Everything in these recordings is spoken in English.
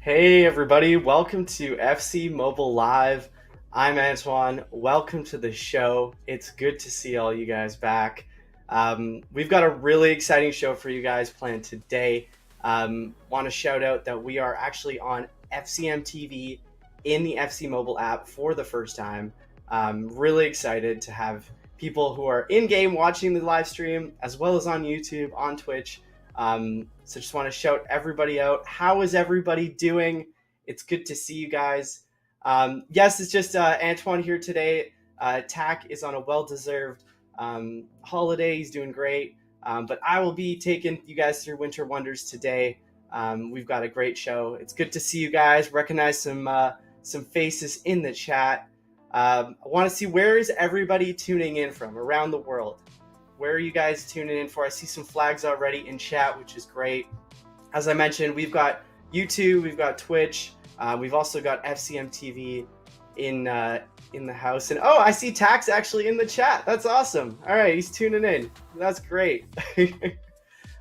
Hey everybody, welcome to FC Mobile Live. I'm Antoine. Welcome to the show. It's good to see all you guys back. We've got a really exciting show for you guys planned today. Want to shout out that we are actually on FCM TV in the FC Mobile app for the first time. Really excited to have people who are in game watching the live stream as well as on YouTube, on Twitch. So just want to shout everybody out. How is everybody doing? It's good to see you guys. Yes, it's just Antoine here today. Tack is on a well-deserved holiday. He's doing great. But I will be taking you guys through Winter Wonders today. We've got a great show. It's good to see you guys. Recognize some faces in the chat. I want to see, where is everybody tuning in from around the world? Where are you guys tuning in for? I see some flags already in chat, which is great. As I mentioned, we've got YouTube, we've got Twitch, we've also got FCM TV in the house. And oh, I see Tax actually in the chat. That's awesome. All right, he's tuning in. That's great.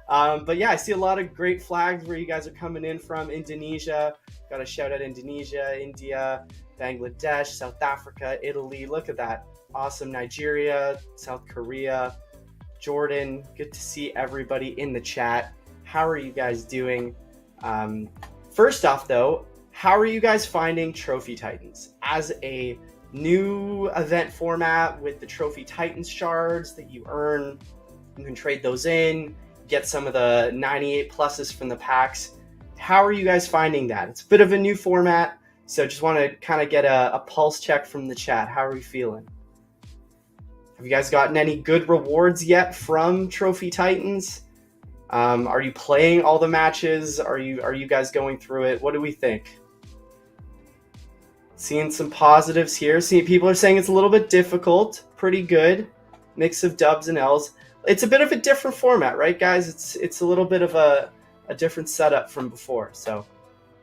But yeah, I see a lot of great flags where you guys are coming in from. Indonesia, got to shout out Indonesia, India, Bangladesh, South Africa, Italy. Look at that. Awesome. Nigeria, South Korea, Jordan. Good to see everybody in the chat. How are you guys doing? First off, though, how are you guys finding Trophy Titans as a new event format with the Trophy Titans shards that you earn? You can trade those in, get some of the 98 pluses from the packs. How are you guys finding that? It's a bit of a new format, so just want to kind of get a pulse check from the chat. How are we feeling? Have you guys gotten any good rewards yet from Trophy Titans? Are you playing all the matches? Are you guys going through it? What do we think? Seeing some positives here. Seeing people are saying it's a little bit difficult. Pretty good. Mix of dubs and L's. It's a bit of a different format, right, guys? It's a little bit of a different setup from before. So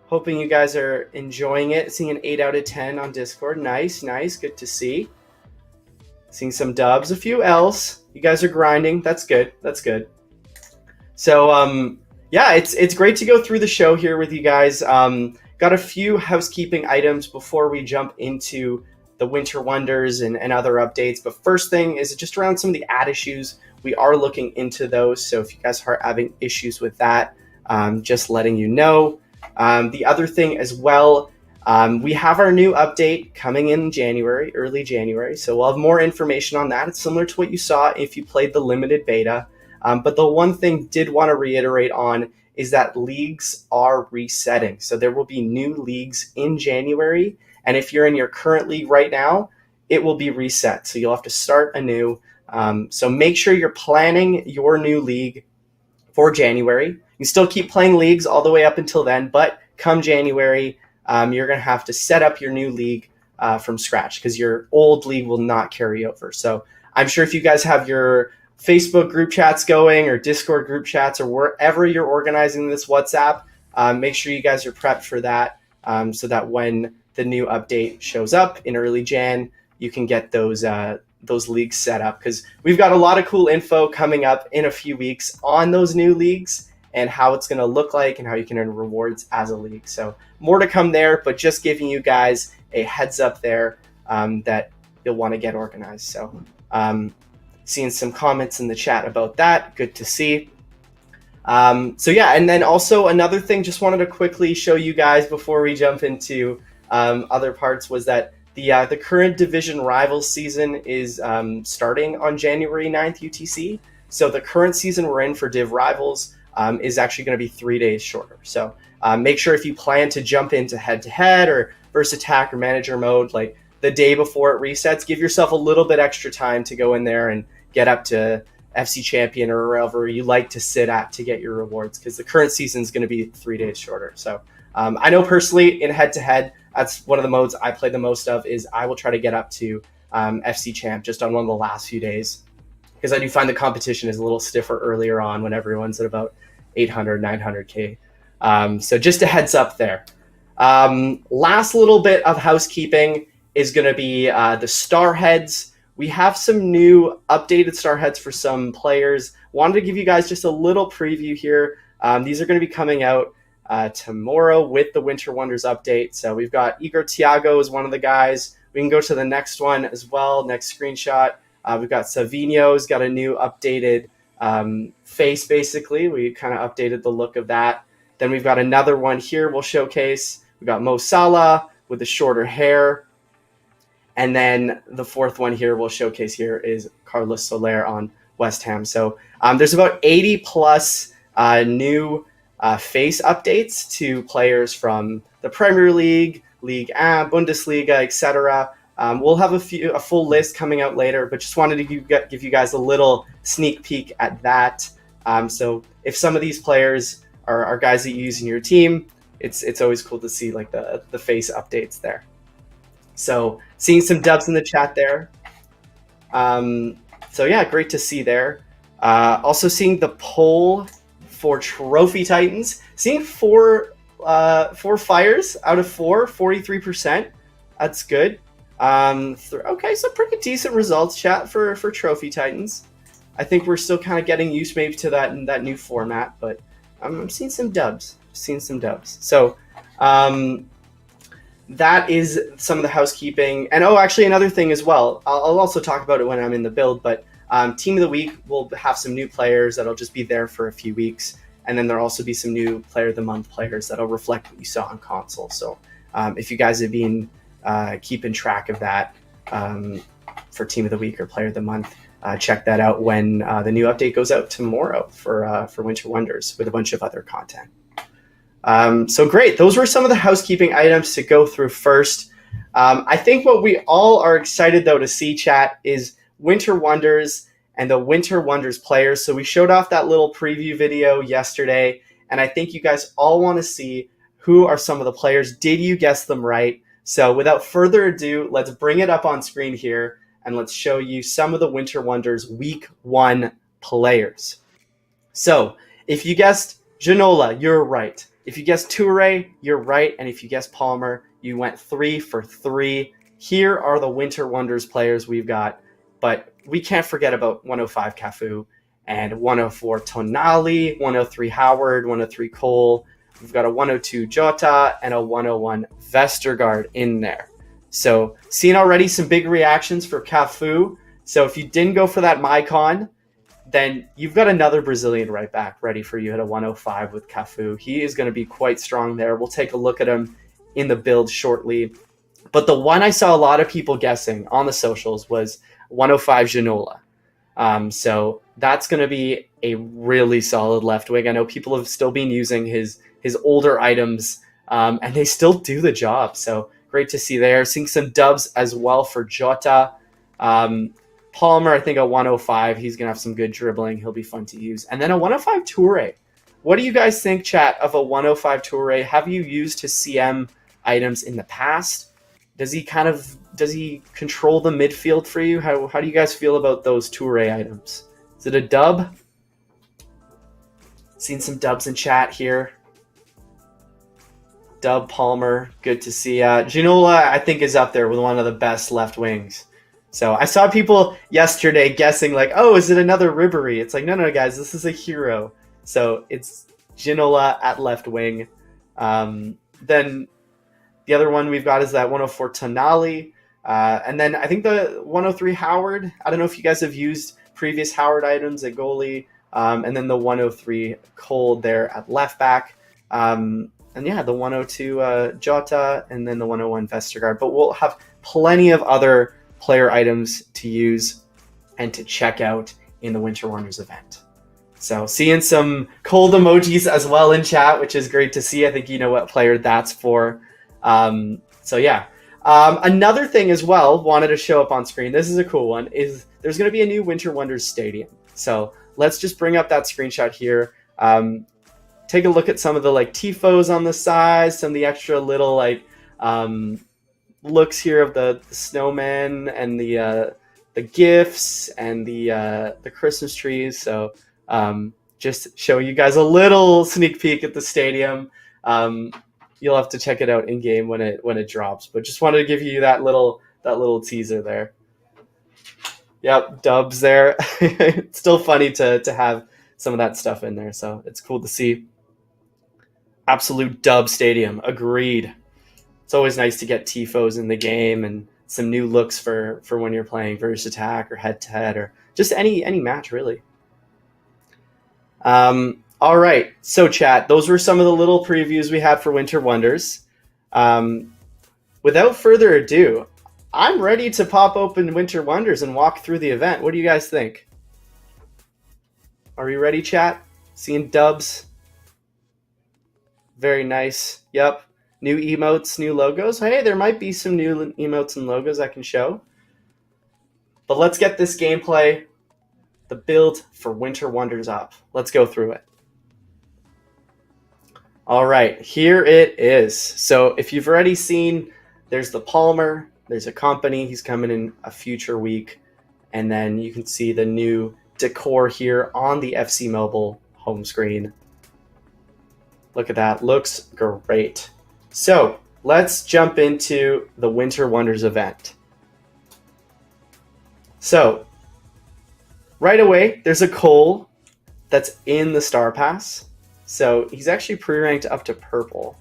hoping you guys are enjoying it. Seeing an 8 out of 10 on Discord. Nice. Good to see. Seeing some dubs, a few L's. You guys are grinding. That's good. So, yeah, it's great to go through the show here with you guys. Got a few housekeeping items before we jump into the Winter Wonders and other updates. But first thing is just around some of the ad issues. We are looking into those. So if you guys are having issues with that, just letting you know. The other thing as well, we have our new update coming in January, early January. So we'll have more information on that. It's similar to what you saw if you played the limited beta. But the one thing did want to reiterate on is that leagues are resetting. So there will be new leagues in January. And if you're in your current league right now, it will be reset. So you'll have to start anew. So make sure you're planning your new league for January. You still keep playing leagues all the way up until then, but come January, you're going to have to set up your new league from scratch because your old league will not carry over. So I'm sure if you guys have your Facebook group chats going or Discord group chats or wherever you're organizing this WhatsApp, make sure you guys are prepped for that so that when the new update shows up in early Jan, you can get those leagues set up, because we've got a lot of cool info coming up in a few weeks on those new leagues and how it's going to look like and how you can earn rewards as a league. So more to come there, but just giving you guys a heads up there that you'll want to get organized. So seeing some comments in the chat about that. Good to see. So yeah, and then also another thing, just wanted to quickly show you guys before we jump into other parts, was that the current division rivals season is starting on January 9th UTC. So the current season we're in for Div Rivals is actually going to be 3 days shorter. So make sure if you plan to jump into head-to-head or versus attack or manager mode, like the day before it resets, give yourself a little bit extra time to go in there and get up to FC Champion or wherever you like to sit at to get your rewards, because the current season is going to be 3 days shorter. So I know personally in head-to-head, that's one of the modes I play the most of, is I will try to get up to FC Champ just on one of the last few days, because I do find the competition is a little stiffer earlier on when everyone's at about 800, 900K. So just a heads up there. Last little bit of housekeeping is going to be the Starheads. We have some new updated Starheads for some players. Wanted to give you guys just a little preview here. These are going to be coming out tomorrow with the Winter Wonders update. So we've got Igor Thiago as one of the guys. We can go to the next one as well. Next screenshot. We've got Savinho's got a new updated face, basically. We kind of updated the look of that. Then we've got another one here we'll showcase. We've got Mo Salah with the shorter hair. And then the fourth one here we'll showcase here is Carlos Soler on West Ham. So there's about 80 plus new face updates to players from the Premier League, Ligue 1, Bundesliga, etc. We'll have a full list coming out later, but just wanted to give you guys a little sneak peek at that. So if some of these players are guys that you use in your team, it's always cool to see like the face updates there. So seeing some dubs in the chat there. So yeah, great to see there. Also seeing the poll for Trophy Titans. Seeing four fires out of 43%. That's good. Okay, so pretty decent results, chat, for Trophy Titans. I think we're still kind of getting used maybe to that new format, but I'm seeing some dubs. So that is some of the housekeeping. And actually another thing as well, I'll also talk about it when I'm in the build, but Team of the Week will have some new players that'll just be there for a few weeks. And then there'll also be some new Player of the Month players that'll reflect what you saw on console. So if you guys have been keeping track of that for Team of the Week or Player of the Month, check that out when the new update goes out tomorrow for Winter Wonders with a bunch of other content. So great. Those were some of the housekeeping items to go through first. I think what we all are excited, though, to see, chat, is Winter Wonders and the Winter Wonders players. So we showed off that little preview video yesterday, and I think you guys all want to see who are some of the players. Did you guess them right? So without further ado, let's bring it up on screen here, and let's show you some of the Winter Wonders Week 1 players. So if you guessed Ginola, you're right. If you guessed Toure, you're right. And if you guessed Palmer, you went 3 for 3. Here are the Winter Wonders players we've got. But we can't forget about 105 Cafu and 104 Tonali, 103 Howard, 103 Cole. We've got a 102 Jota and a 101 Vestergaard in there. So seeing already some big reactions for Cafu. So if you didn't go for that Mycon, then you've got another Brazilian right back ready for you at a 105 with Cafu. He is going to be quite strong there. We'll take a look at him in the build shortly. But the one I saw a lot of people guessing on the socials was 105 Ginola. So that's going to be a really solid left wing. I know people have still been using his older items, and they still do the job. So great to see there. Seeing some dubs as well for Jota. Palmer, I think a 105. He's going to have some good dribbling. He'll be fun to use. And then a 105 Toure. What do you guys think, chat, of a 105 Toure? Have you used his CM items in the past? Does he control the midfield for you? How do you guys feel about those Toure items? Is it a dub? Seen some dubs in chat here. Dub Palmer, good to see. Ginola, I think, is up there with one of the best left wings. So I saw people yesterday guessing like, oh, is it another Ribery? It's like, no, guys, this is a hero. So it's Ginola at left wing. Then the other one we've got is that 104 Tonali. And then I think the 103 Howard. I don't know if you guys have used previous Howard items at goalie. And then the 103 Cole there at left back. And yeah, the 102 Jota and then the 101 Vestergaard. But we'll have plenty of other player items to use and to check out in the Winter Wonders event. So seeing some cold emojis as well in chat, which is great to see. I think you know what player that's for. So yeah. Another thing as well, wanted to show up on screen, this is a cool one, is there's going to be a new Winter Wonders stadium. So let's just bring up that screenshot here. Take a look at some of the like tifos on the side, some of the extra little like looks here of the snowmen and the gifts and the Christmas trees. So just show you guys a little sneak peek at the stadium. You'll have to check it out in game when it drops. But just wanted to give you that little teaser there. Yep, dubs there. It's still funny to have some of that stuff in there. So it's cool to see. Absolute dub stadium. Agreed. It's always nice to get tifos in the game and some new looks for when you're playing versus attack or head to head or just any match really. All right, so chat. Those were some of the little previews we had for Winter Wonders. Without further ado, I'm ready to pop open Winter Wonders and walk through the event. What do you guys think? Are we ready, chat? Seeing dubs? Very nice. Yep. New emotes, new logos. Hey, there might be some new emotes and logos I can show. But let's get this gameplay, the build for Winter Wonders up. Let's go through it. All right, here it is. So if you've already seen, there's the Palmer, there's a company, he's coming in a future week, and then you can see the new decor here on the FC Mobile home screen. Look at that, looks great. So let's jump into the Winter Wonders event. So right away, there's a Cole that's in the Star Pass. So he's actually pre-ranked up to purple.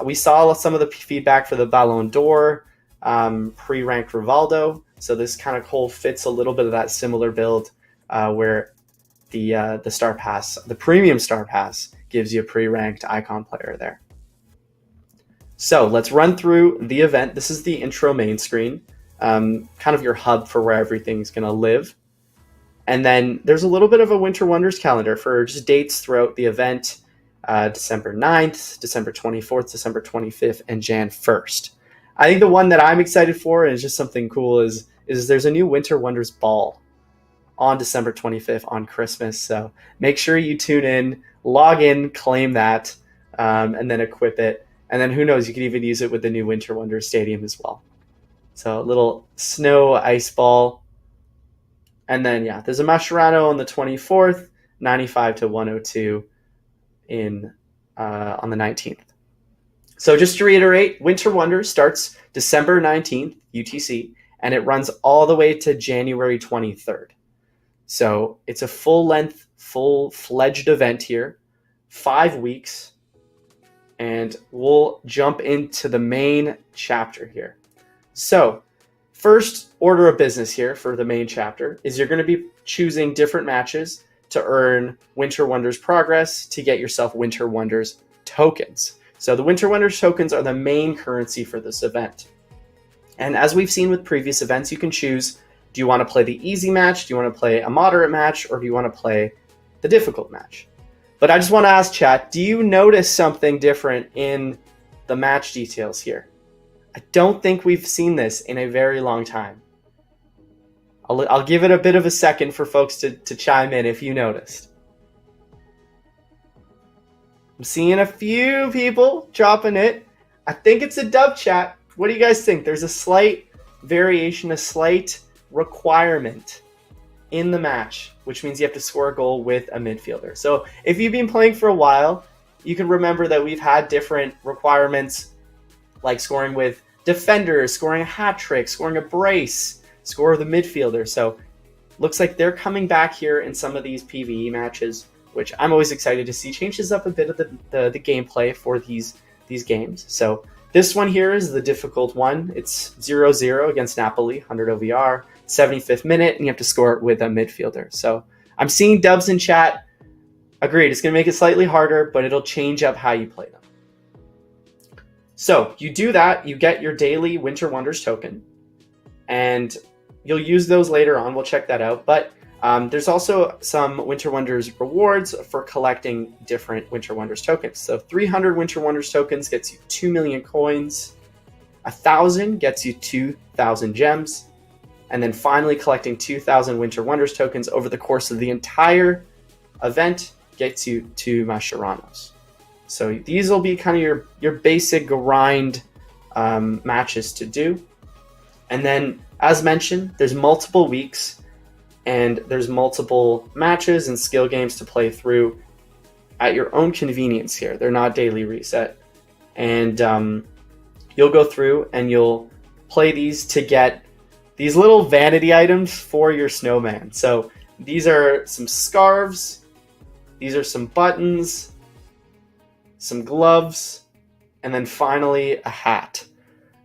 We saw some of the feedback for the Ballon d'Or, pre-ranked Rivaldo. So this kind of Cole fits a little bit of that similar build where the Star Pass, the premium Star Pass, gives you a pre-ranked icon player there. So let's run through the event. This is the intro main screen, kind of your hub for where everything's going to live. And then there's a little bit of a Winter Wonders calendar for just dates throughout the event, December 9th, December 24th, December 25th, and Jan 1st. I think the one that I'm excited for, and it's just something cool, is there's a new Winter Wonders ball on December 25th on Christmas. So make sure you tune in, log in, claim that, and then equip it. And then who knows, you could even use it with the new Winter Wonders Stadium as well. So a little snow ice ball. And then, yeah, there's a Mascherano on the 24th, 95 to 102 on the 19th. So just to reiterate, Winter Wonders starts December 19th, UTC, and it runs all the way to January 23rd. So it's a full-length, full-fledged event here, 5 weeks, and we'll jump into the main chapter here. So first order of business here for the main chapter is you're going to be choosing different matches to earn Winter Wonders progress to get yourself Winter Wonders tokens. So the Winter Wonders tokens are the main currency for this event. And as we've seen with previous events, you can choose, do you want to play the easy match, do you want to play a moderate match, or do you want to play the difficult match? But I just want to ask chat, do you notice something different in the match details here? I don't think we've seen this in a very long time. I'll give it a bit of a second for folks to chime in if you noticed. I'm seeing a few people dropping it. I think it's a dub chat. What do you guys think? There's a slight variation, a slight requirement in the match, which means you have to score a goal with a midfielder. So if you've been playing for a while, you can remember that we've had different requirements like scoring with defenders, scoring a hat trick, scoring a brace, score with a midfielder. So looks like they're coming back here in some of these PvE matches, which I'm always excited to see. Changes up a bit of the gameplay for these games. So this one here is the difficult one. It's 0-0 against Napoli, 100 OVR, 75th minute, and you have to score it with a midfielder. So I'm seeing dubs in chat. Agreed, it's going to make it slightly harder, but it'll change up how you play them. So you do that, you get your daily Winter Wonders token, and you'll use those later on. We'll check that out. But there's also some Winter Wonders rewards for collecting different Winter Wonders tokens. So 300 Winter Wonders tokens gets you 2 million coins. 1,000 gets you 2,000 gems. And then finally collecting 2,000 Winter Wonders tokens over the course of the entire event gets you 2 Mascheranos. So these will be kind of your basic grind matches to do. And then, as mentioned, there's multiple weeks and there's multiple matches and skill games to play through at your own convenience here. They're not daily reset. And you'll go through and you'll play these to get these little vanity items for your snowman. So these are some scarves. These are some buttons. some gloves, and then finally a hat.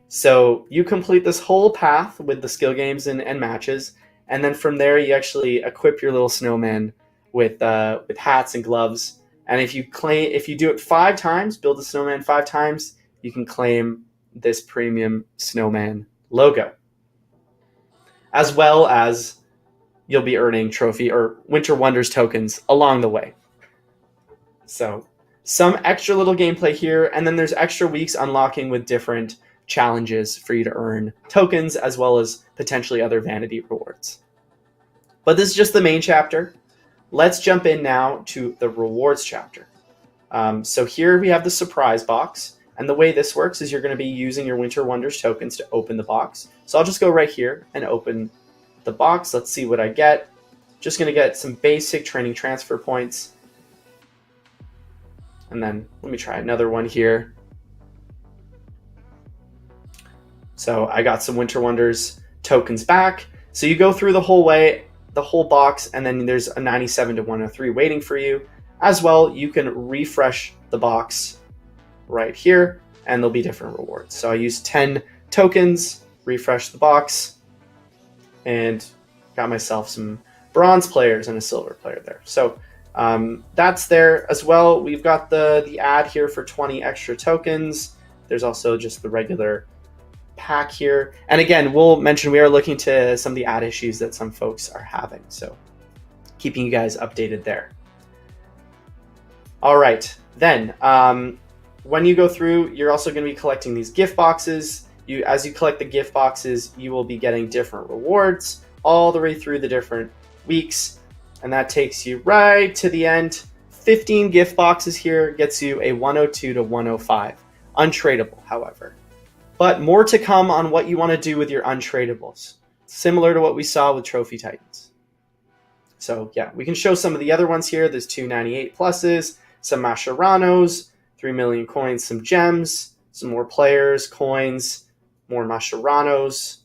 So you complete this whole path with the skill games and matches, and then from there you actually equip your little snowman with hats and gloves. And if you do it 5 times, build a snowman 5 times, you can claim this premium snowman logo, as well as you'll be earning trophy or Winter Wonders tokens along the way. So some extra little gameplay here, and then there's extra weeks unlocking with different challenges for you to earn tokens, as well as potentially other vanity rewards. But this is just the main chapter. Let's jump in now to the rewards chapter. So here we have the surprise box, and the way this works is you're going to be using your Winter Wonders tokens to open the box. So I'll just go right here and open the box. Let's see what I get. Just going to get some basic training transfer points. And then let me try another one here. So I got some Winter Wonders tokens back. So you go through the whole box, and then there's a 97 to 103 waiting for you. As well, you can refresh the box right here, and there'll be different rewards. So I used 10 tokens, refresh the box, and got myself some bronze players and a silver player there. So that's there as well. We've got the ad here for 20 extra tokens. There's also just the regular pack here. And again, we'll mention we are looking to some of the ad issues that some folks are having. So keeping you guys updated there. All right, then when you go through, you're also going to be collecting these gift boxes. As you collect the gift boxes, you will be getting different rewards all the way through the different weeks. And that takes you right to the end. 15 gift boxes here gets you a 102 to 105. Untradeable, however. But more to come on what you want to do with your untradables. Similar to what we saw with Trophy Titans. So yeah, we can show some of the other ones here. There's 298 pluses, some Masharanos, 3 million coins, some gems, some more players, coins, more Masharanos.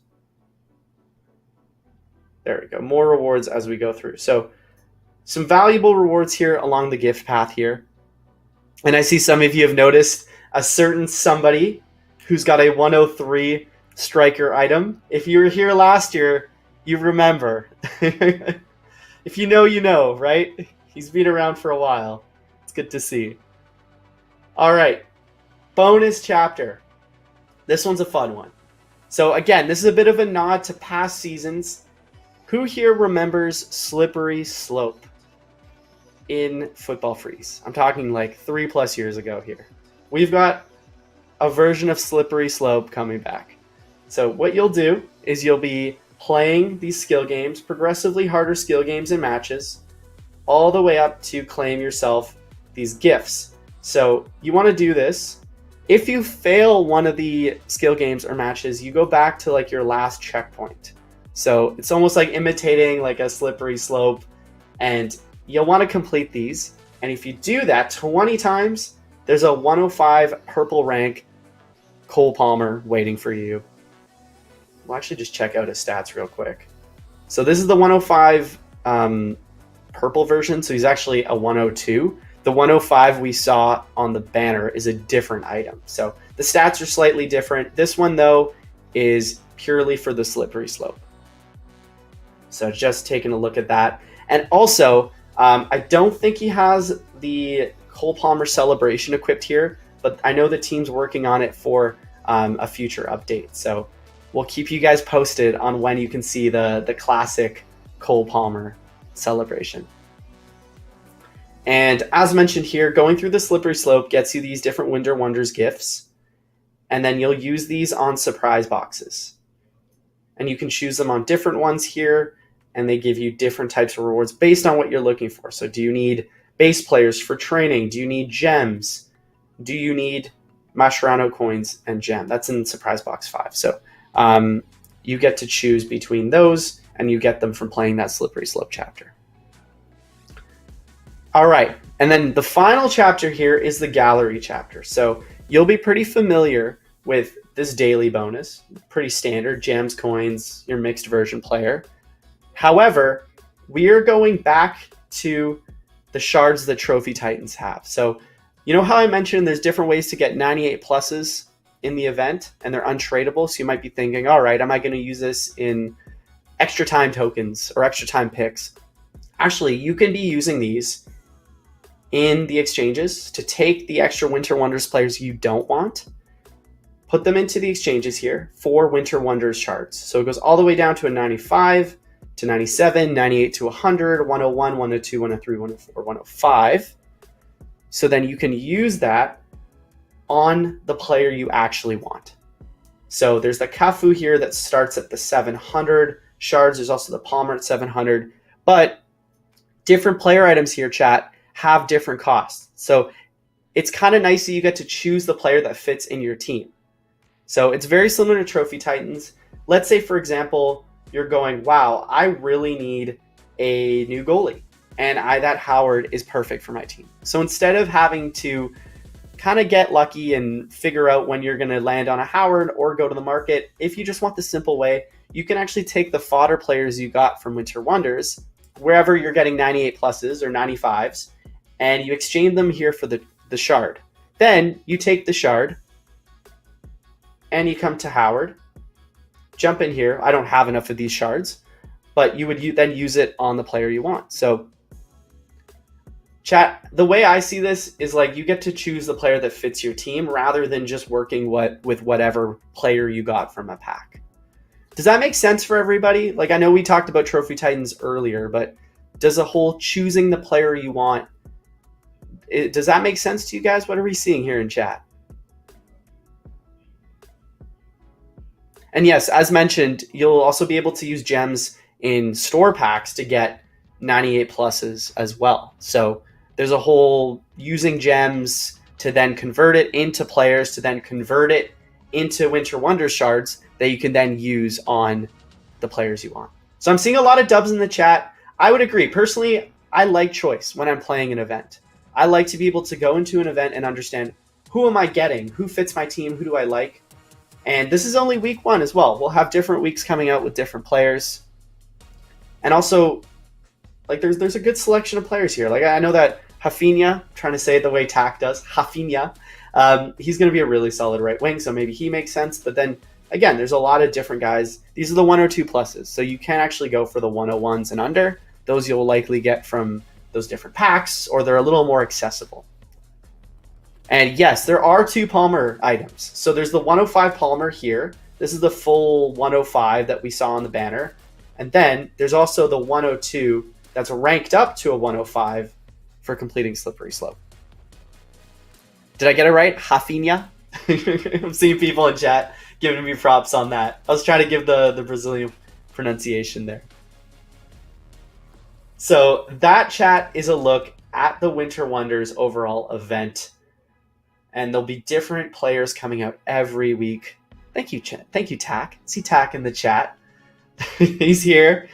There we go. More rewards as we go through. So some valuable rewards here along the gift path here. And I see some of you have noticed a certain somebody who's got a 103 striker item. If you were here last year, you remember. If you know, you know, right? He's been around for a while. It's good to see. All right. Bonus chapter. This one's a fun one. So again, this is a bit of a nod to past seasons. Who here remembers Slippery Slope in Football Freeze? I'm talking like 3+ years ago here. We've got a version of Slippery Slope coming back. So what you'll do is you'll be playing these skill games, progressively harder skill games and matches, all the way up to claim yourself these gifts. So you want to do this. If you fail one of the skill games or matches, you go back to like your last checkpoint. So it's almost like imitating like a slippery slope, and you'll want to complete these. And if you do that 20 times, there's a 105 purple rank Cole Palmer waiting for you. We'll actually just check out his stats real quick. So this is the 105 purple version. So he's actually a 102. The 105 we saw on the banner is a different item. So the stats are slightly different. This one, though, is purely for the slippery slope. So just taking a look at that. And also, I don't think he has the Cole Palmer celebration equipped here, but I know the team's working on it for a future update. So we'll keep you guys posted on when you can see the classic Cole Palmer celebration. And as mentioned here, going through the slippery slope gets you these different Winter Wonders gifts, and then you'll use these on surprise boxes. And you can choose them on different ones here, and they give you different types of rewards based on what you're looking for. So do you need base players for training? Do you need gems? Do you need Mascherano coins and gem? That's in surprise box 5. So you get to choose between those, and you get them from playing that slippery slope chapter. All right, and then the final chapter here is the gallery chapter. So you'll be pretty familiar with this daily bonus, pretty standard, gems, coins, your mixed version player. However, we are going back to the shards that Trophy Titans have. So, You know how I mentioned there's different ways to get 98 pluses in the event, and they're untradeable? So you might be thinking, all right, am I going to use this in extra time tokens or extra time picks? Actually, you can be using these in the exchanges to take the extra Winter Wonders players you don't want, put them into the exchanges here for Winter Wonders shards. So it goes all the way down to a 95 to 97, 98 to 100, 101, 102, 103, 104, 105. So then you can use that on the player you actually want. So there's the Cafu here that starts at the 700 shards. There's also the Palmer at 700. But different player items here, chat, have different costs. So it's kind of nice that you get to choose the player that fits in your team. So it's very similar to Trophy Titans. Let's say, for example, you're going, wow, I really need a new goalie. And that Howard is perfect for my team. So instead of having to kind of get lucky and figure out when you're going to land on a Howard or go to the market, if you just want the simple way, you can actually take the fodder players you got from Winter Wonders, wherever you're getting 98 pluses or 95s, and you exchange them here for the shard. Then you take the shard and you come to Howard, jump in here. I don't have enough of these shards, but you would then use it on the player you want. So chat, the way I see this is like you get to choose the player that fits your team rather than just working with whatever player you got from a pack. Does that make sense for everybody? Like, I know we talked about Trophy Titans earlier, but does the whole choosing the player you want, does that make sense to you guys? What are we seeing here in chat? And yes, as mentioned, you'll also be able to use gems in store packs to get 98 pluses as well. So there's a whole using gems to then convert it into players, to then convert it into Winter Wonder shards that you can then use on the players you want. So I'm seeing a lot of dubs in the chat. I would agree. Personally, I like choice when I'm playing an event. I like to be able to go into an event and understand, who am I getting? Who fits my team? Who do I like? And this is only week 1 as well. We'll have different weeks coming out with different players. And also, like, there's a good selection of players here. Like, I know that Rafinha, trying to say it the way Tack does, Rafinha, he's going to be a really solid right wing, so maybe he makes sense. But then, again, there's a lot of different guys. These are the 102 pluses, so you can actually go for the 101s and under. Those you'll likely get from those different packs, or they're a little more accessible. And yes, there are 2 Palmer items. So there's the 105 Palmer here. This is the full 105 that we saw on the banner. And then there's also the 102 that's ranked up to a 105 for completing Slippery Slope. Did I get it right? Rafinha? I'm seeing people in chat giving me props on that. I was trying to give the Brazilian pronunciation there. So that, chat, is a look at the Winter Wonders overall event. And there'll be different players coming out every week. Thank you, chat. Thank you, Tack. See Tack in the chat. He's here.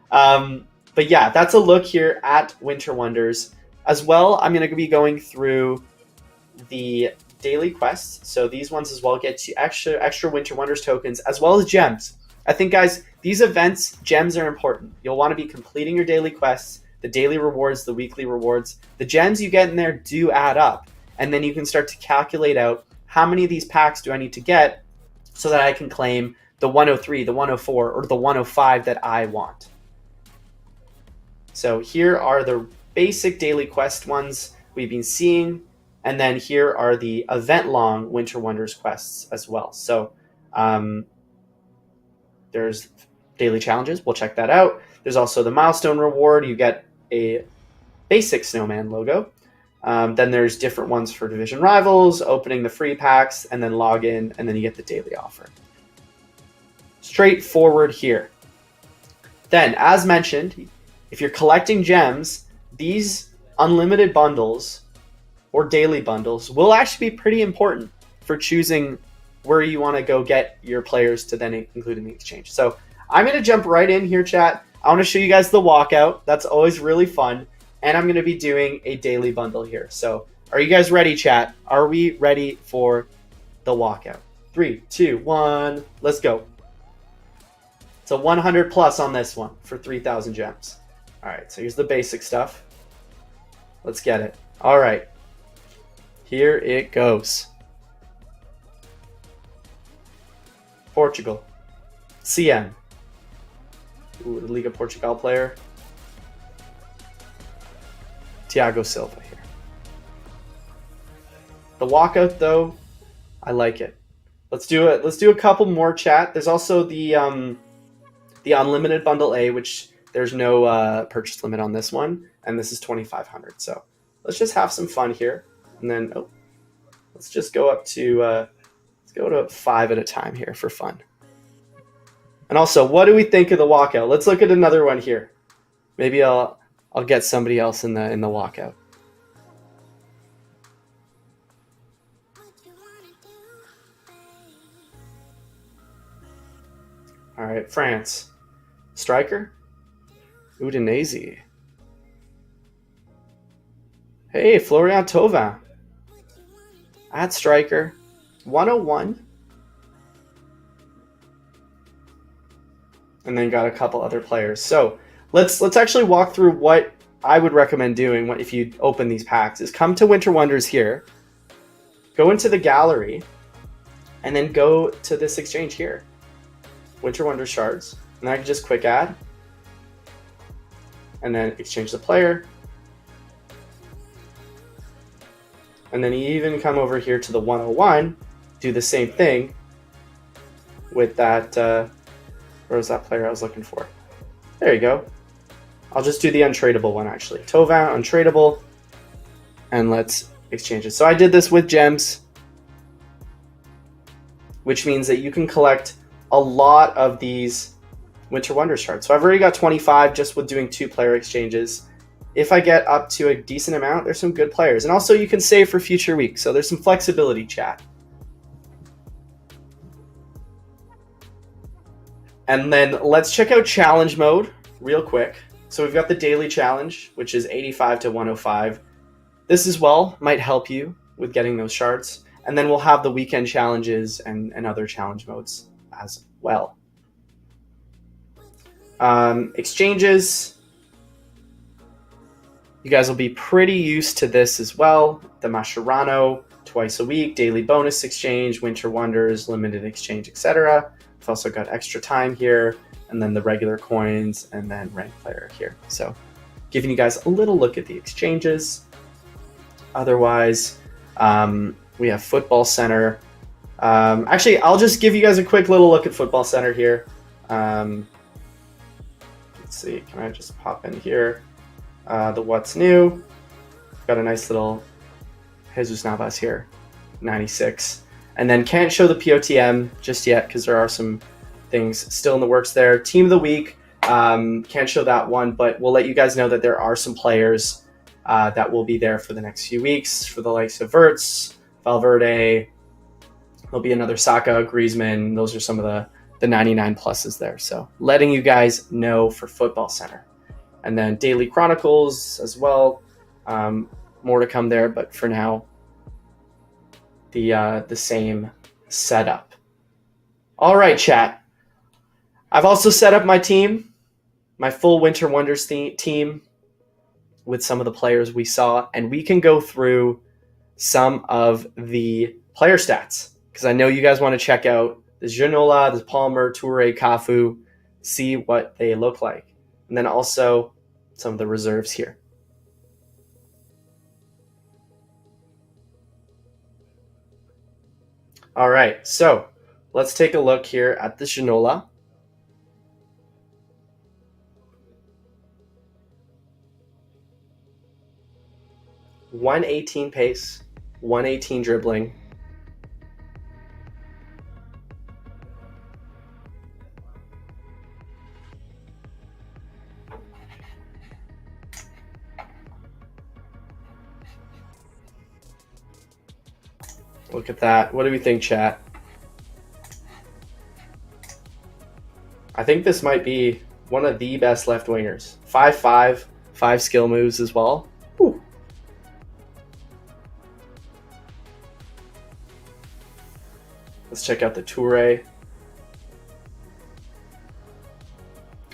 But yeah, that's a look here at Winter Wonders. As well, I'm going to be going through the daily quests. So these ones as well get you extra Winter Wonders tokens, as well as gems. I think, guys, these events, gems are important. You'll want to be completing your daily quests, the daily rewards, the weekly rewards. The gems you get in there do add up. And then you can start to calculate out how many of these packs do I need to get so that I can claim the 103, the 104, or the 105 that I want. So here are the basic daily quest ones we've been seeing. And then here are the event-long Winter Wonders quests as well. So there's daily challenges. We'll check that out. There's also the milestone reward. You get a basic snowman logo. Then there's different ones for division rivals, opening the free packs, and then log in, and then you get the daily offer. Straightforward here. Then, as mentioned, if you're collecting gems, these unlimited bundles or daily bundles will actually be pretty important for choosing where you want to go get your players to then include in the exchange. So I'm going to jump right in here, chat. I want to show you guys the walkout. That's always really fun. And I'm going to be doing a daily bundle here. So are you guys ready, chat? Are we ready for the walkout? 3, 2, 1, let's go. So 100 plus on this one for 3,000 gems. All right, so here's the basic stuff. Let's get it. All right. Here it goes. Portugal. CM. Ooh, the Liga Portugal player. Thiago Silva here. The walkout, though, I like it. Let's do it. Let's do a couple more, chat. There's also the unlimited bundle A, which there's no purchase limit on this one, and this is 2,500. So let's just have some fun here, and then let's just go up to let's go to 5 at a time here for fun. And also, what do we think of the walkout? Let's look at another one here. Maybe I'll get somebody else in the walkout. All right, France. Striker? Udinese. Hey, Florian Thauvin. At striker. 101. And then got a couple other players. So let's actually walk through what I would recommend doing if you open these packs is come to Winter Wonders here, go into the gallery, and then go to this exchange here. Winter Wonders shards. And I can just quick add. And then exchange the player. And then you even come over here to the 101, do the same thing with that, where was that player I was looking for? There you go. I'll just do the untradeable one actually. Thauvin, untradeable, and let's exchange it. So I did this with gems, which means that you can collect a lot of these Winter Wonders shards. So I've already got 25 just with doing 2 player exchanges. If I get up to a decent amount, there's some good players. And also you can save for future weeks. So there's some flexibility, chat. And then let's check out challenge mode real quick. So we've got the daily challenge, which is 85 to 105. This as well might help you with getting those shards. And then we'll have the weekend challenges and other challenge modes as well. Exchanges. You guys will be pretty used to this as well. The Mascherano, twice a week, daily bonus exchange, Winter Wonders, limited exchange, etc. We've also got extra time here, and then the regular coins, and then rank player here. So giving you guys a little look at the exchanges. Otherwise, we have Football Center. Actually, I'll just give you guys a quick little look at Football Center here. Let's see, can I just pop in here? The what's new. Got a nice little Jesus Navas here, 96. And then can't show the POTM just yet because there are some things still in the works there. Team of the week, can't show that one, but we'll let you guys know that there are some players that will be there for the next few weeks for the likes of Verts, Valverde. There'll be another Saka, Griezmann. Those are some of the 99 pluses there. So letting you guys know for Football Center. And then Daily Chronicles as well. More to come there, but for now, the same setup. All right, chat. I've also set up my team, my full Winter Wonders team with some of the players we saw, and we can go through some of the player stats because I know you guys want to check out the Ginola, the Palmer, Toure, Cafu, see what they look like. And then also some of the reserves here. All right, so let's take a look here at the Ginola. .118 pace, 118 dribbling. Look at that. What do we think, chat? I think this might be one of the best left wingers. 5'5", 5 skill moves as well. Whew. Let's check out the Toure.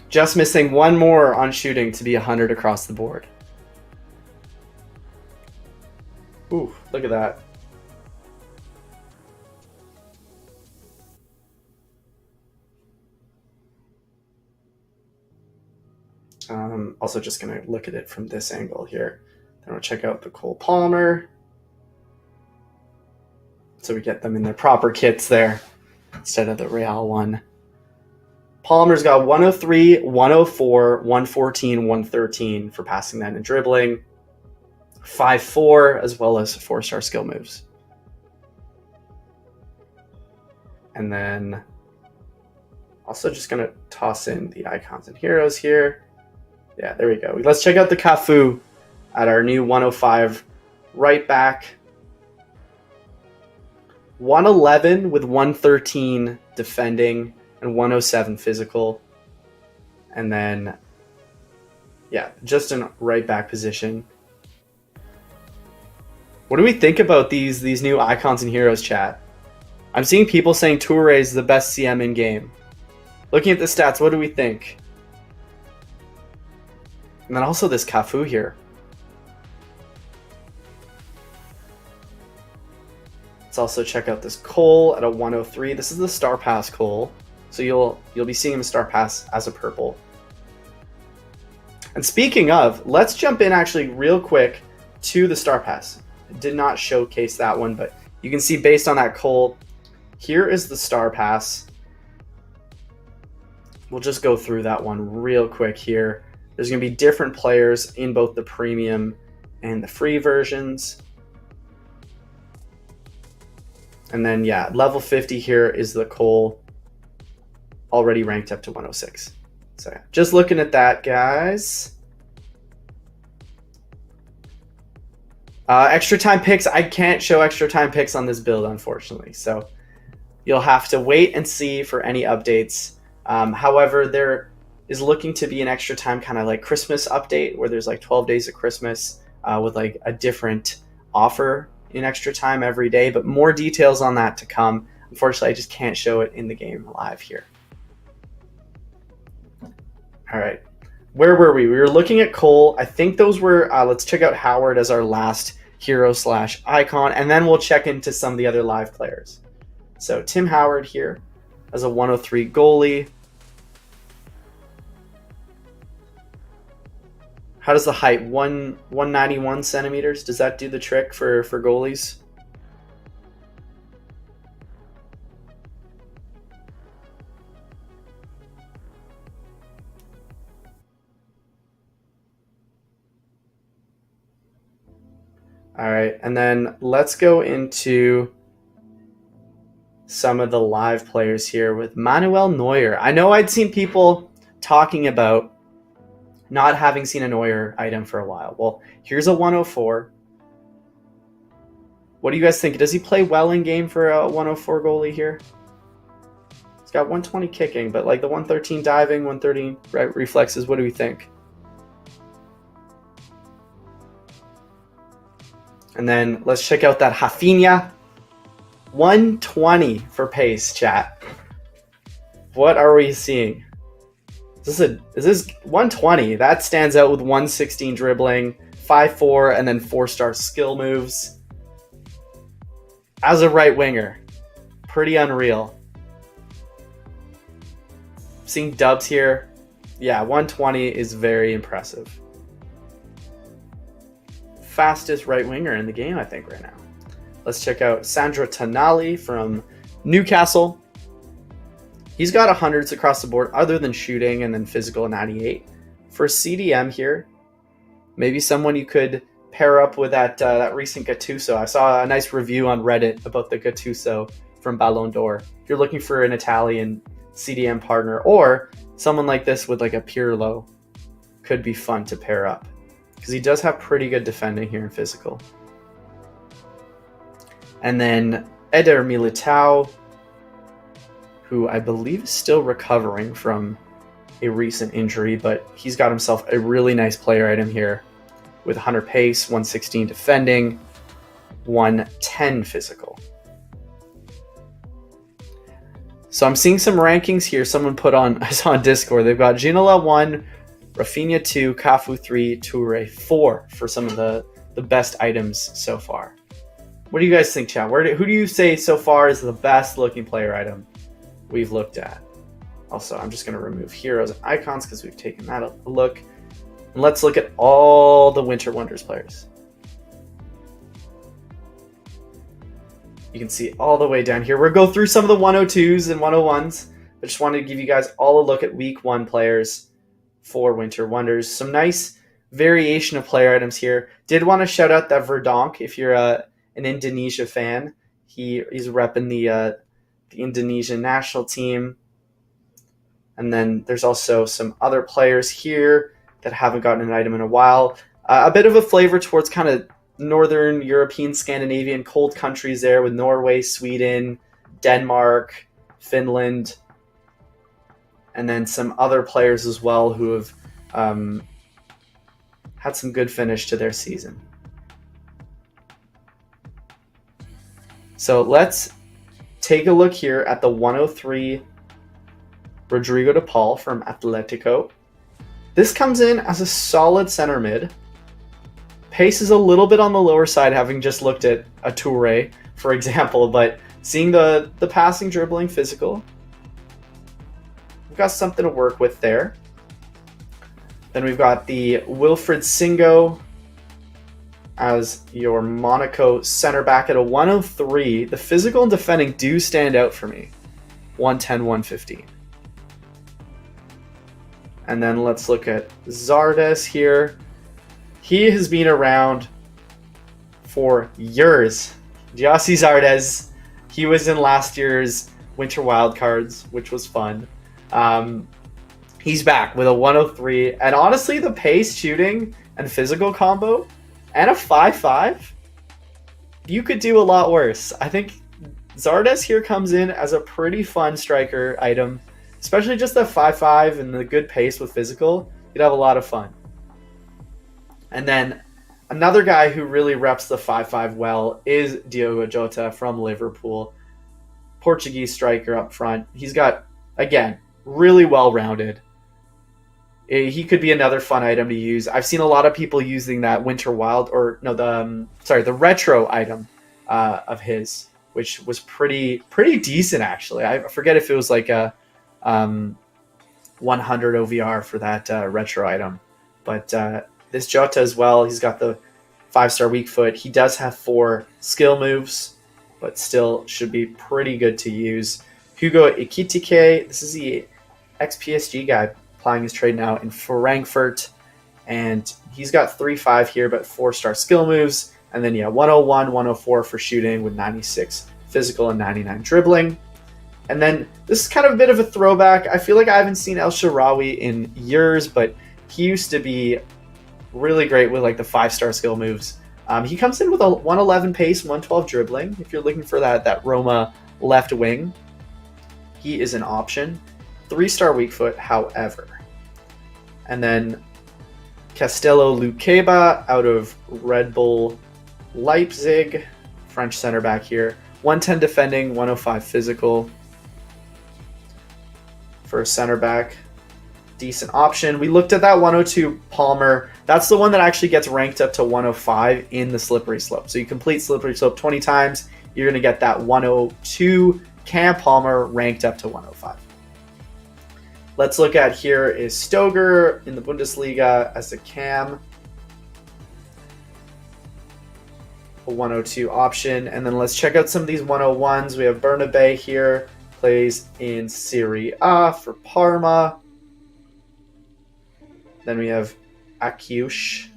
Just missing one more on shooting to be 100 across the board. Ooh, look at that. Also just going to look at it from this angle here. Then we'll check out the Cole Palmer. So we get them in their proper kits there instead of the Real one. Palmer's got 103, 104, 114, 113 for passing that and dribbling. 5'4", as well as 4-star skill moves. And then also just going to toss in the icons and heroes here. Yeah, there we go. Let's check out the Cafu at our new 105 right back. 111 with 113 defending and 107 physical. And then, yeah, just in right back position. What do we think about these new icons and heroes, chat? I'm seeing people saying Toure is the best CM in game. Looking at the stats, what do we think? And then also this Cafu here. Let's also check out this Cole at a 103. This is the Star Pass Cole. So you'll be seeing him Star Pass as a purple. And speaking of, let's jump in actually real quick to the Star Pass. I did not showcase that one, but you can see based on that Cole, here is the Star Pass. We'll just go through that one real quick here. There's going to be different players in both the premium and the free versions. And then, yeah, level 50 here is the Cole, already ranked up to 106. So yeah, just looking at that, guys. Extra time picks, I can't show extra time picks on this build, unfortunately. So you'll have to wait and see for any updates. However, there is looking to be an extra time kind of like Christmas update where there's like 12 days of Christmas with like a different offer in extra time every day, but more details on that to come. Unfortunately, I just can't show it in the game live here. All right, where were we? We were looking at Cole. I think those were, let's check out Howard as our last hero / icon, and then we'll check into some of the other live players. So Tim Howard here as a 103 goalie. How does the height, 191 centimeters? Does that do the trick for goalies? All right, and then let's go into some of the live players here with Manuel Neuer. I know I'd seen people talking about not having seen a Neuer item for a while. Well, here's a 104. What do you guys think? Does he play well in game for a 104 goalie here? He's got 120 kicking, but like the 113 diving, 130 reflexes, what do we think? And then let's check out that Rafinha. 120 for pace, chat. What are we seeing? Is this 120? That stands out with 116 dribbling, 5'4", and then 4-star skill moves. As a right winger, pretty unreal. Seeing dubs here. Yeah, 120 is very impressive. Fastest right winger in the game, I think, right now. Let's check out Sandro Tonali from Newcastle. He's got 100s across the board, other than shooting and then physical 98. For CDM here, maybe someone you could pair up with that recent Gattuso. I saw a nice review on Reddit about the Gattuso from Ballon d'Or. If you're looking for an Italian CDM partner, or someone like this with like a Pirlo, could be fun to pair up. Because he does have pretty good defending here in physical. And then Eder Militao, who I believe is still recovering from a recent injury, but he's got himself a really nice player item here with 100 pace, 116 defending, 110 physical. So I'm seeing some rankings here. Someone put on, I saw on Discord, they've got Ginola 1, Rafinha 2, Cafu 3, Toure 4 for some of the best items so far. What do you guys think, chat? Who do you say so far is the best looking player item we've looked at? Also, I'm just going to remove heroes and icons because we've taken that a look. And let's look at all the Winter Wonders players. You can see all the way down here. We'll go through some of the 102s and 101s. I just wanted to give you guys all a look at week 1 players for Winter Wonders. Some nice variation of player items here. Did want to shout out that Verdonk if you're an Indonesia fan. He's repping the Indonesian national team. And then there's also some other players here that haven't gotten an item in a while. A bit of a flavor towards kind of Northern European, Scandinavian, cold countries there with Norway, Sweden, Denmark, Finland, and then some other players as well who have had some good finish to their season. So let's take a look here at the 103 Rodrigo de Paul from Atletico. This comes in as a solid center mid. Pace is a little bit on the lower side, having just looked at a Toure, for example, but seeing the passing, dribbling, physical, we've got something to work with there. Then we've got the Wilfried Singo as your Monaco center back at a 103. The physical and defending do stand out for me. 110, 115. And then let's look at Zardes here. He has been around for years. Gyasi Zardes, he was in last year's Winter Wildcards, which was fun. He's back with a 103. And honestly, the pace, shooting, and physical combo, and a 5-5, you could do a lot worse. I think Zardes here comes in as a pretty fun striker item, especially just the 5-5 and the good pace with physical. You'd have a lot of fun. And then another guy who really reps the 5-5 well is Diogo Jota from Liverpool. Portuguese striker up front. He's got, again, really well-rounded. He could be another fun item to use. I've seen a lot of people using that Winter Wild, the retro item of his, which was pretty decent actually. I forget if it was like a 100 OVR for that retro item, but this Jota as well. He's got the 5-star weak foot. He does have 4 skill moves, but still should be pretty good to use. Hugo Ekitike. This is the ex-PSG guy applying his trade now in Frankfurt, and he's got 3-5 here, but 4-star skill moves, and then 101, 104 for shooting with 96 physical and 99 dribbling. And then this is kind of a bit of a throwback. I feel like I haven't seen El Shaarawy in years, but he used to be really great with like the 5-star skill moves. He comes in with a 111 pace, 112 dribbling. If you're looking for that Roma left wing, he is an option. 3-star weak foot, however. And then Castello Luqueba out of Red Bull Leipzig, French center back here. 110 defending, 105 physical. For a center back, decent option. We looked at that 102 Palmer. That's the one that actually gets ranked up to 105 in the slippery slope. So you complete slippery slope 20 times, you're going to get that 102 Cam Palmer ranked up to 105. Let's look at here is Stoger in the Bundesliga as a cam. A 102 option. And then let's check out some of these 101s. We have Bernabe here, plays in Serie A for Parma. Then we have Akliush.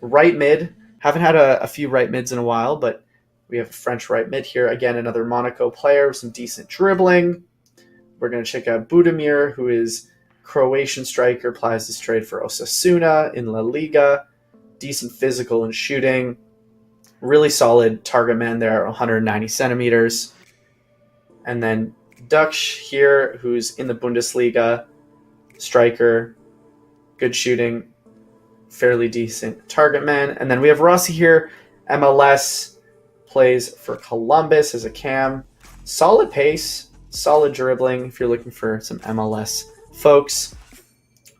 Right mid. Haven't had a few right mids in a while, but we have a French right mid here. Again, another Monaco player with some decent dribbling. We're going to check out Budimir, who is Croatian striker, plies his trade for Osasuna in La Liga. Decent physical and shooting. Really solid target man there, 190 centimeters. And then Dux here, who's in the Bundesliga, striker, good shooting, fairly decent target man. And then we have Rossi here, MLS, plays for Columbus as a cam. Solid pace. Solid dribbling if you're looking for some MLS folks.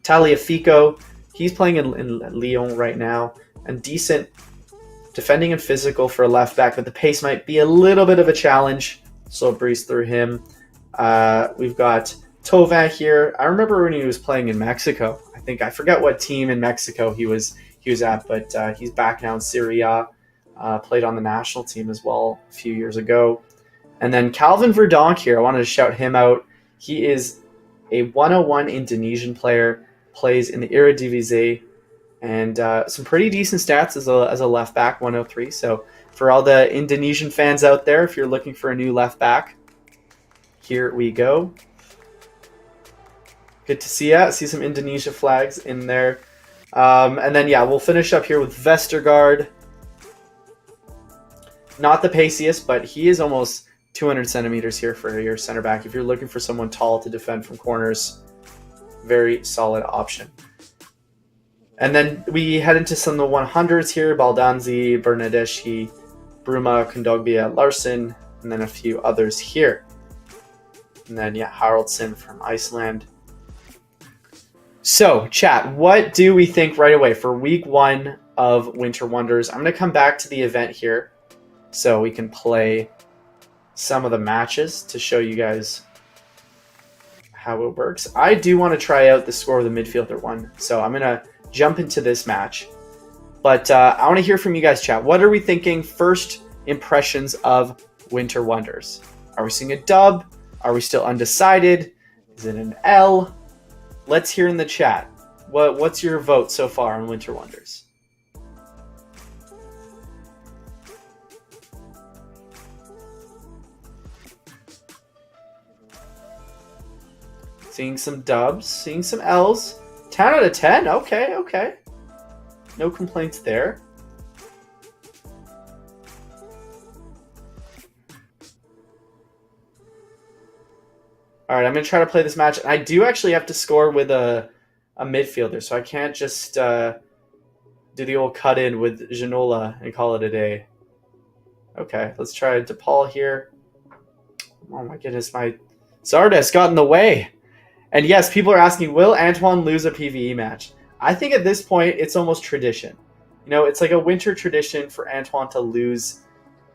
Taliafico, he's playing in Lyon right now, and decent defending and physical for a left back, but the pace might be a little bit of a challenge, so I'll breeze through him. We've got Tova here. I remember when he was playing in Mexico. I forget what team in Mexico he was at, but he's back now in Serie A. Played on the national team as well a few years ago. And then Calvin Verdonk here. I wanted to shout him out. He is a 101 Indonesian player, plays in the Eredivisie, and some pretty decent stats as a left back, 103. So for all the Indonesian fans out there, if you're looking for a new left back, here we go. Good to see ya. See some Indonesia flags in there. And then, yeah, we'll finish up here with Vestergaard. Not the paciest, but he is almost 200 centimeters here for your center back. If you're looking for someone tall to defend from corners, very solid option. And then we head into some of the 100s here. Baldanzi, Bernadeschi, Bruma, Kondogbia, Larson, and then a few others here. And then, yeah, Haraldsson from Iceland. So, chat, what do we think right away for week 1 of Winter Wonders? I'm going to come back to the event here so we can play some of the matches to show you guys how it works. I do want to try out the score of the midfielder one, so I'm going to jump into this match. But I want to hear from you guys, chat. What are we thinking? First impressions of Winter Wonders. Are we seeing a dub? Are we still undecided? Is it an L? Let's hear in the chat. What's your vote so far on Winter Wonders? Seeing some dubs, seeing some L's. 10 out of 10? Okay. No complaints there. All right, I'm going to try to play this match. And I do actually have to score with a midfielder, so I can't just do the old cut-in with Ginola and call it a day. Okay, let's try DePaul here. Oh my goodness, my Zardes got in the way. And yes, people are asking, will Antoine lose a PvE match? I think at this point, it's almost tradition. You know, it's like a winter tradition for Antoine to lose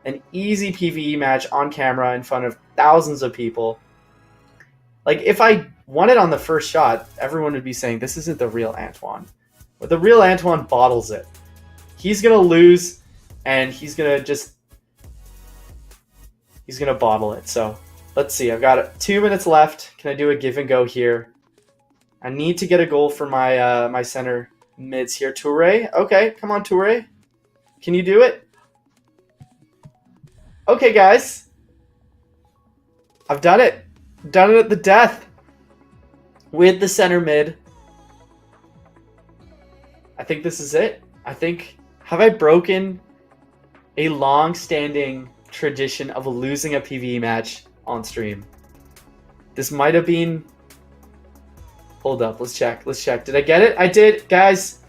an easy PvE match on camera in front of thousands of people. Like, if I won it on the first shot, everyone would be saying, this isn't the real Antoine. But the real Antoine bottles it. He's going to lose, and he's going to bottle it. So, let's see. I've got 2 minutes left. Can I do a give and go here? I need to get a goal for my my center mids here. Toure. Okay, come on, Toure. Can you do it? Okay, guys. I've done it. Done it at the death with the center mid. I think this is it. Have I broken a long-standing tradition of losing a PvE match on stream? This might have been... Hold up, let's check. Did I get it? I did, guys.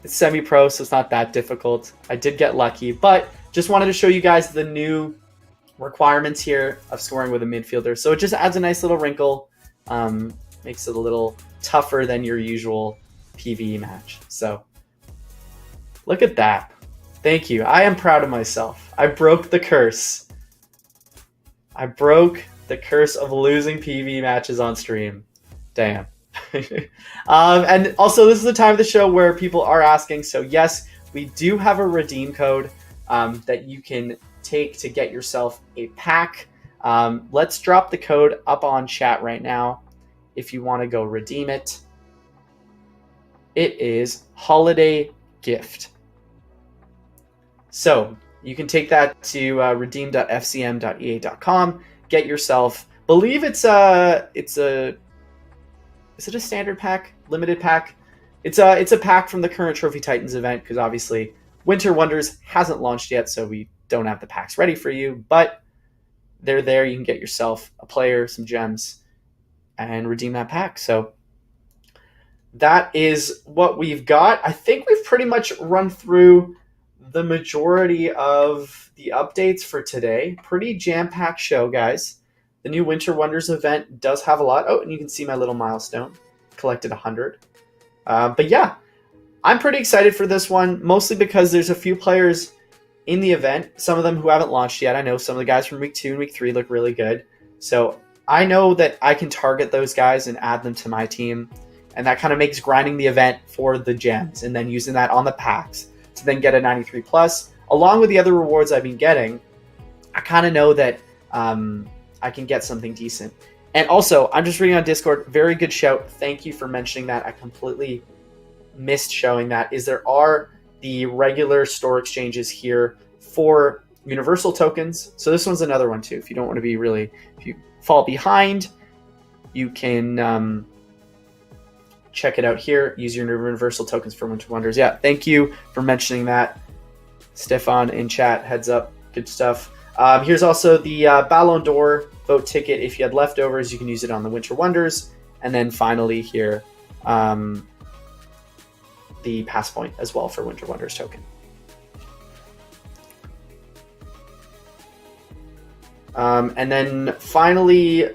It's semi-pro, so it's not that difficult. I did get lucky, but just wanted to show you guys the new requirements here of scoring with a midfielder. So it just adds a nice little wrinkle, makes it a little tougher than your usual PvE match. So look at that. Thank you. I am proud of myself. I broke the curse. I broke the curse of losing PvE matches on stream. Damn. And also, this is the time of the show where people are asking. So yes, we do have a redeem code that you can take to get yourself a pack. Let's drop the code up on chat right now if you want to go redeem it. It is Holiday Gift. So you can take that to redeem.fcm.ea.com. Get yourself, believe is it a standard pack, limited pack? It's a pack from the current Trophy Titans event, because obviously Winter Wonders hasn't launched yet, so we don't have the packs ready for you, but they're there. You can get yourself a player, some gems, and redeem that pack. So that is what we've got. I think we've pretty much run through the majority of the updates for today. Pretty jam-packed show, guys. The new Winter Wonders event does have a lot. Oh, and you can see my little milestone. Collected 100. But yeah, I'm pretty excited for this one, mostly because there's a few players in the event, some of them who haven't launched yet. I know some of the guys from week 2 and week 3 look really good. So I know that I can target those guys and add them to my team. And that kind of makes grinding the event for the gems and then using that on the packs to then get a 93 plus. Along with the other rewards I've been getting, I kind of know that I can get something decent. And also, I'm just reading on Discord, very good shout. Thank you for mentioning that. I completely missed showing that. There are the regular store exchanges here for universal tokens. So this one's another one too. If you don't want to be really, if you fall behind, you can check it out here. Use your universal tokens for Winter Wonders. Yeah, thank you for mentioning that. Stefan in chat, heads up, good stuff. Here's also the Ballon d'Or vote ticket. If you had leftovers, you can use it on the Winter Wonders. And then finally here, the pass point as well for Winter Wonders token. And then finally,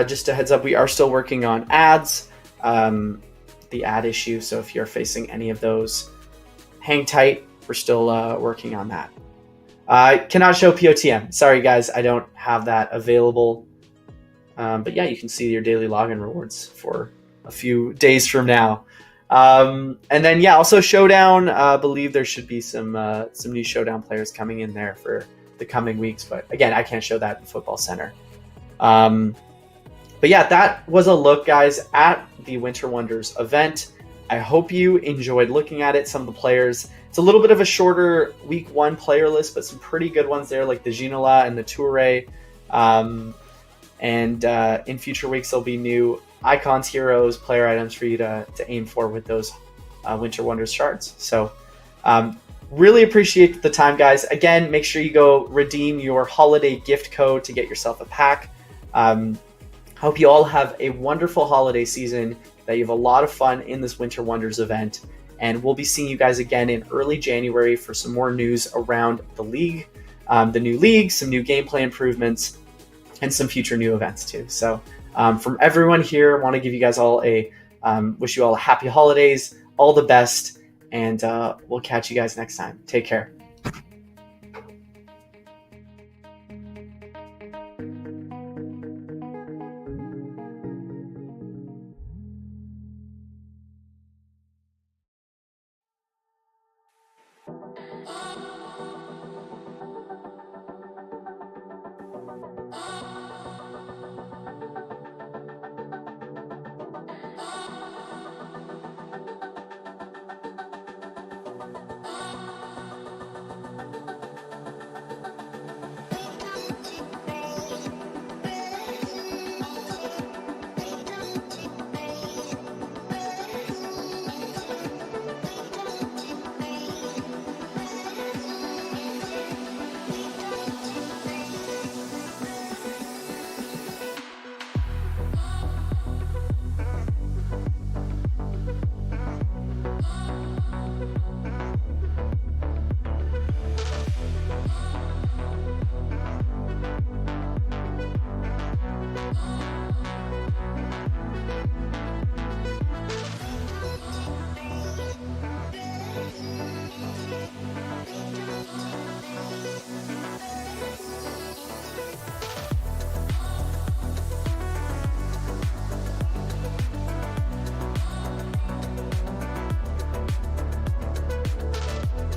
just a heads up, we are still working on ads, the ad issue. So if you're facing any of those, hang tight. We're still working on that. I cannot show POTM. Sorry, guys. I don't have that available. But yeah, you can see your daily login rewards for a few days from now. And then, yeah, also Showdown. I believe there should be some new Showdown players coming in there for the coming weeks. But again, I can't show that in Football Center. But yeah, that was a look, guys, at the Winter Wonders event. I hope you enjoyed looking at it. Some of the players, it's a little bit of a shorter week one player list, but some pretty good ones there, like the Ginola and the Toure. And in future weeks, there'll be new icons, heroes, player items for you to aim for with those Winter Wonders shards. So really appreciate the time, guys. Again, make sure you go redeem your holiday gift code to get yourself a pack. Hope you all have a wonderful holiday season, that you have a lot of fun in this Winter Wonders event. And we'll be seeing you guys again in early January for some more news around the league, the new league, some new gameplay improvements, and some future new events too. So from everyone here, I want to give you guys all wish you all a happy holidays, all the best, and we'll catch you guys next time. Take care.